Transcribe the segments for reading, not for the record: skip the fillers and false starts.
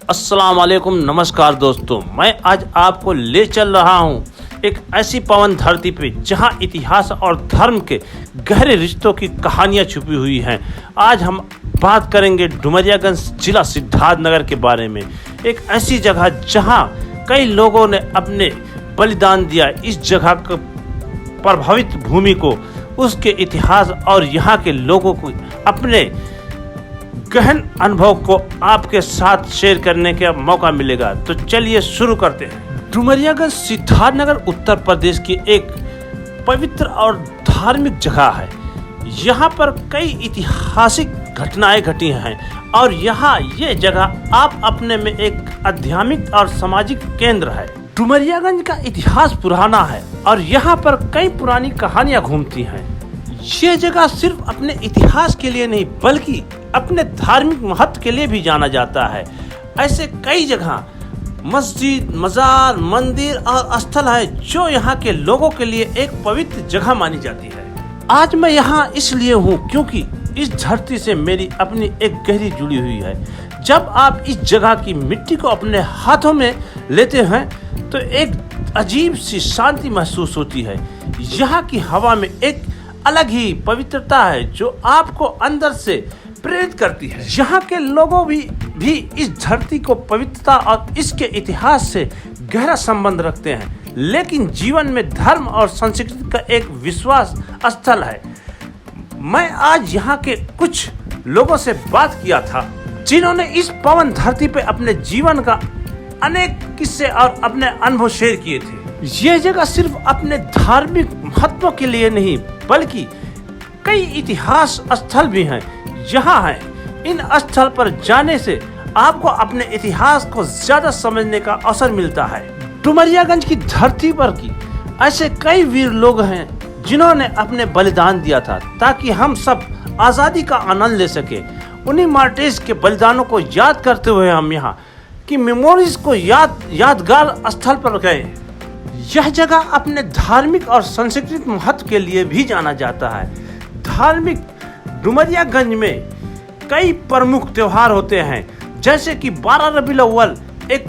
अस्सलाम वालेकुम, नमस्कार दोस्तों। मैं आज आपको ले चल रहा हूँ एक ऐसी पवन धरती पे जहाँ इतिहास और धर्म के गहरे रिश्तों की कहानियाँ छुपी हुई हैं। आज हम बात करेंगे डुमरियागंज जिला सिद्धार्थनगर के बारे में। एक ऐसी जगह जहाँ कई लोगों ने अपने बलिदान दिया। इस जगह को प्रभावित भूमि को, उसके इतिहास और यहाँ के लोगों को अपने गहन अनुभव को आपके साथ शेयर करने का मौका मिलेगा। तो चलिए शुरू करते हैं। डुमरियागंज सिद्धार्थनगर उत्तर प्रदेश की एक पवित्र और धार्मिक जगह है। यहाँ पर कई ऐतिहासिक घटनाएं घटी हैं और यहाँ ये जगह आप अपने में एक आध्यात्मिक और सामाजिक केंद्र है। डुमरियागंज का इतिहास पुराना है और यहाँ पर कई पुरानी कहानियाँ घूमती हैं। ये जगह सिर्फ अपने इतिहास के लिए नहीं बल्कि अपने धार्मिक महत्व के लिए भी जाना जाता है। ऐसे कई जगह मस्जिद, मजार, मंदिर और स्थल है जो यहाँ के लोगों के लिए एक पवित्र जगह मानी जाती है। आज मैं यहाँ इसलिए हूँ क्योंकि इस धरती से मेरी अपनी एक गहरी जुड़ी हुई है। जब आप इस जगह की मिट्टी को अपने हाथों में लेते हैं तो एक अजीब सी शांति महसूस होती है। यहाँ की हवा में एक अलग ही पवित्रता है जो आपको अंदर से प्रेरित करती है। यहाँ के लोगों भी इस धरती को पवित्रता और इसके इतिहास से गहरा संबंध रखते हैं, लेकिन जीवन में धर्म और संस्कृति का एक विश्वास स्थल है। मैं आज यहाँ के कुछ लोगों से बात किया था जिन्होंने इस पवन धरती पे अपने जीवन का अनेक किस्से और अपने अनुभव शेयर किए थे। यह जगह सिर्फ अपने धार्मिक महत्व के लिए नहीं बल्कि कई इतिहास स्थल भी हैं। यहाँ है इन स्थल पर जाने से आपको अपने इतिहास को ज्यादा समझने का अवसर मिलता है। डुमरियागंज की धरती पर की ऐसे कई वीर लोग हैं जिन्होंने अपने बलिदान दिया था ताकि हम सब आजादी का आनंद ले सके। उन्हीं मार्टिर्स के बलिदानों को याद करते हुए हम यहाँ की मेमोरीज को यादगार स्थल पर गए। यह जगह अपने धार्मिक और सांस्कृतिक महत्व के लिए भी जाना जाता है। धार्मिक डुमरियागंज में कई प्रमुख त्योहार होते हैं जैसे कि 12 रबीउल अव्वल एक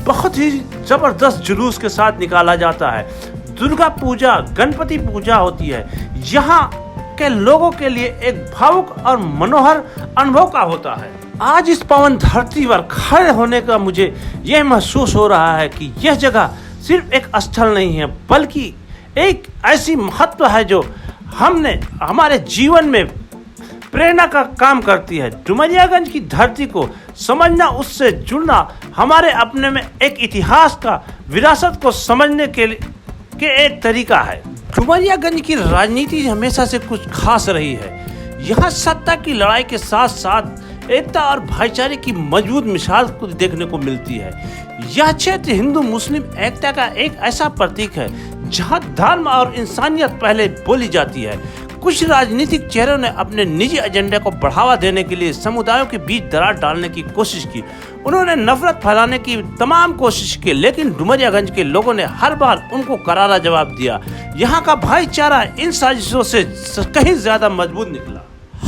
बहुत ही जबरदस्त जुलूस के साथ निकाला जाता है। दुर्गा पूजा, गणपति पूजा होती है। यहाँ के लोगों के लिए एक भावुक और मनोहर अनुभव का होता है। आज इस पवन धरती पर खड़े होने का मुझे यह महसूस हो रहा है कि यह जगह सिर्फ एक स्थल नहीं है बल्कि एक ऐसी महत्व है जो हमारे जीवन में प्रेरणा का काम करती है। डुमरियागंज की धरती को समझना, उससे जुड़ना हमारे अपने में एक इतिहास का विरासत को समझने के एक तरीका है। डुमरियागंज की राजनीति हमेशा से कुछ खास रही है। यहाँ सत्ता की लड़ाई के साथ साथ एकता और भाईचारे की मजबूत मिसाल को देखने को मिलती है। यह क्षेत्र हिंदू मुस्लिम एकता का एक ऐसा प्रतीक है जहाँ धर्म और इंसानियत पहले बोली जाती है। कुछ राजनीतिक चेहरों ने अपने निजी एजेंडे को बढ़ावा देने के लिए समुदायों के बीच दरार डालने की कोशिश की। उन्होंने नफरत फैलाने की तमाम कोशिश की, लेकिन डुमरियागंज के लोगों ने हर बार उनको करारा जवाब दिया। यहाँ का भाईचारा इन साजिशों से कहीं ज्यादा मजबूत निकला।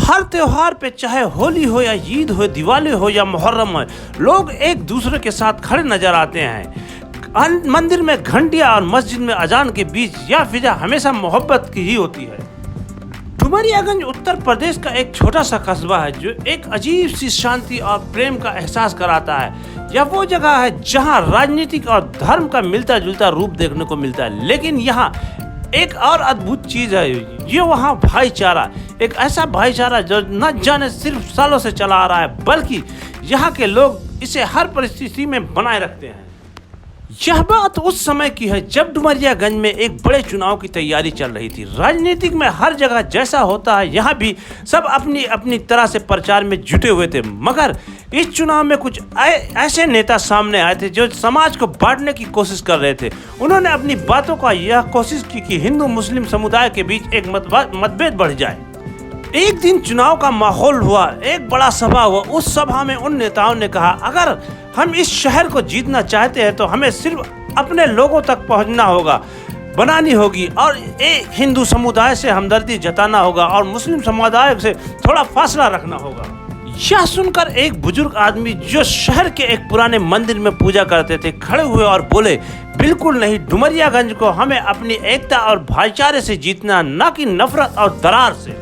हर त्योहार पे, चाहे होली हो या ईद हो, दिवाली हो या मुहर्रम हो, लोग एक दूसरे के साथ खड़े नजर आते हैं। मंदिर में घंटियां और मस्जिद में अजान के बीच यह फिजा हमेशा मोहब्बत की ही होती है। डुमरियागंज उत्तर प्रदेश का एक छोटा सा कस्बा है जो एक अजीब सी शांति और प्रेम का एहसास कराता है। यह वो जगह है जहां राजनीतिक और धर्म का मिलता जुलता रूप देखने को मिलता है, लेकिन यहाँ एक और अद्भुत चीज है, ये वहाँ भाईचारा। एक ऐसा भाईचारा जो न जाने सिर्फ सालों से चला आ रहा है बल्कि यहाँ के लोग इसे हर परिस्थिति में बनाए रखते हैं। यह बात उस समय की है जब डुमरियागंज में एक बड़े चुनाव की तैयारी चल रही थी। राजनीतिक में हर जगह जैसा होता है यहाँ भी सब अपनी अपनी तरह से प्रचार में जुटे हुए थे, मगर इस चुनाव में कुछ ऐसे नेता सामने आए थे जो समाज को बांटने की कोशिश कर रहे थे। उन्होंने अपनी बातों का यह कोशिश की कि हिंदू मुस्लिम समुदाय के बीच एक मतभेद बढ़ जाए। एक दिन चुनाव का माहौल हुआ, एक बड़ा सभा हुआ। उस सभा में उन नेताओं ने कहा, अगर हम इस शहर को जीतना चाहते हैं तो हमें सिर्फ अपने लोगों तक पहुंचना होगा, बनानी होगी और एक हिंदू समुदाय से हमदर्दी जताना होगा और मुस्लिम समुदाय से थोड़ा फासला रखना होगा। यह सुनकर एक बुजुर्ग आदमी जो शहर के एक पुराने मंदिर में पूजा करते थे खड़े हुए और बोले, बिल्कुल नहीं, डुमरियागंज को हमें अपनी एकता और भाईचारे से जीतना, न कि नफरत और दरार से।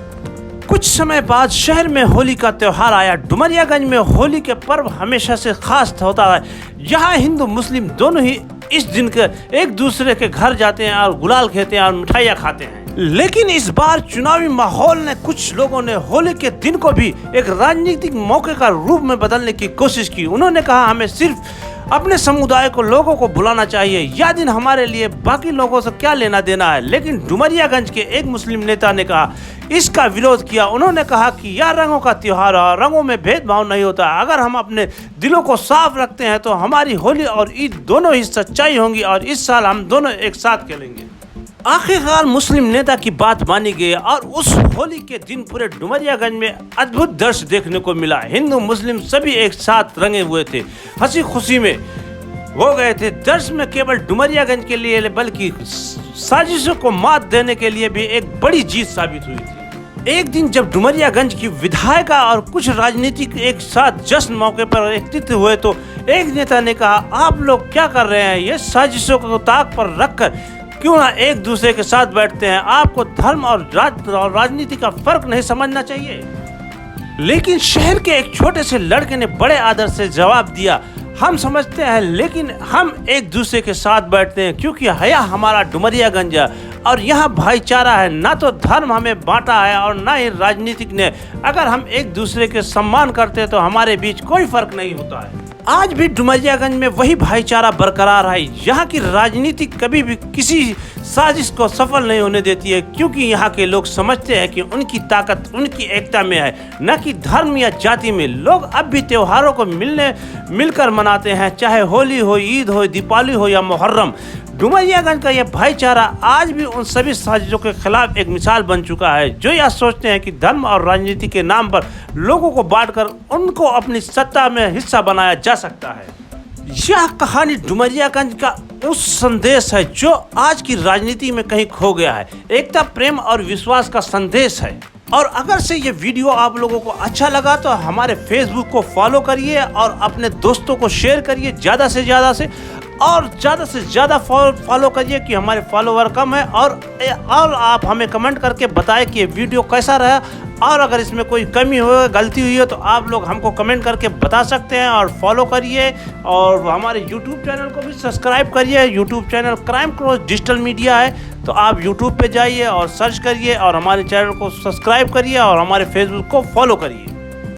कुछ समय बाद शहर में होली का त्योहार आया। डुमरियागंज में होली के पर्व हमेशा से खास होता है। यहाँ हिंदू मुस्लिम दोनों ही इस दिन के एक दूसरे के घर जाते हैं और गुलाल खेलते हैं और मिठाइयाँ खाते हैं। लेकिन इस बार चुनावी माहौल ने कुछ लोगों ने होली के दिन को भी एक राजनीतिक मौके का रूप में बदलने की कोशिश की। उन्होंने कहा, हमें सिर्फ अपने समुदाय को लोगों को बुलाना चाहिए, यह दिन हमारे लिए, बाकी लोगों से क्या लेना देना है। लेकिन डुमरियागंज के एक मुस्लिम नेता ने कहा, इसका विरोध किया। उन्होंने कहा कि यह रंगों का त्योहार है और रंगों में भेदभाव नहीं होता। अगर हम अपने दिलों को साफ रखते हैं तो हमारी होली और ईद दोनों ही सच्चाई होंगी और इस साल हम दोनों एक साथ खेलेंगे। आखिरकार मुस्लिम नेता की बात मानी गई और उस होली के दिन पूरे डुमरियागंज में अद्भुत दृश्य देखने को मिला। हिंदू मुस्लिम सभी एक साथ रंगे हुए थे, हंसी खुशी में हो गए थे। दृश्य में केवल डुमरियागंज के लिए बल्कि साजिशों को मात देने के लिए भी एक बड़ी जीत साबित हुई थी। एक दिन जब डुमरियागंज की विधायिका और कुछ राजनीतिक एक साथ जश्न मौके पर एकत्रित हुए तो एक नेता ने कहा, आप लोग क्या कर रहे हैं? ये साजिशों को ताक पर रखकर क्यों ना एक दूसरे के साथ बैठते हैं? आपको धर्म और राजनीति का फर्क नहीं समझना चाहिए। लेकिन शहर के एक छोटे से लड़के ने बड़े आदर से जवाब दिया, हम समझते हैं लेकिन हम एक दूसरे के साथ बैठते हैं क्योंकि यह हमारा डुमरियागंज है और यहाँ भाईचारा है। ना तो धर्म हमें बांटा है और ना ही राजनीतिक ने। अगर हम एक दूसरे के सम्मान करते हैं तो हमारे बीच कोई फर्क नहीं होता है। आज भी डुमरियागंज में वही भाईचारा बरकरार है। यहाँ की राजनीति कभी भी किसी साजिश को सफल नहीं होने देती है क्योंकि यहाँ के लोग समझते हैं कि उनकी ताकत उनकी एकता में है, न कि धर्म या जाति में। लोग अब भी त्योहारों को मिलकर मनाते हैं, चाहे होली हो, ईद हो, दीपावली हो या मुहर्रम। डुमरियागंज का यह भाईचारा आज भी उन सभी साजिशों के खिलाफ एक मिसाल बन चुका है जो यह सोचते हैं कि धर्म और राजनीति के नाम पर लोगों को बांटकर उनको अपनी सत्ता में हिस्सा बनाया जा सकता है। यह कहानी डुमरियागंज का उस संदेश है जो आज की राजनीति में कहीं खो गया है। एकता, प्रेम और विश्वास का संदेश है। और अगर से ये वीडियो आप लोगों को अच्छा लगा तो हमारे फेसबुक को फॉलो करिए और अपने दोस्तों को शेयर करिए ज़्यादा से ज़्यादा फॉलो करिए कि हमारे फॉलोवर कम है। और आप हमें कमेंट करके बताएं कि ये वीडियो कैसा रहा और अगर इसमें कोई कमी हो, गलती हुई है तो आप लोग हमको कमेंट करके बता सकते हैं। और फॉलो करिए और हमारे यूट्यूब चैनल को भी सब्सक्राइब करिए। YouTube channel crime cross digital media है, तो आप यूट्यूब पे जाइए और सर्च करिए और हमारे चैनल को सब्सक्राइब करिए और हमारे फेसबुक को फॉलो करिए।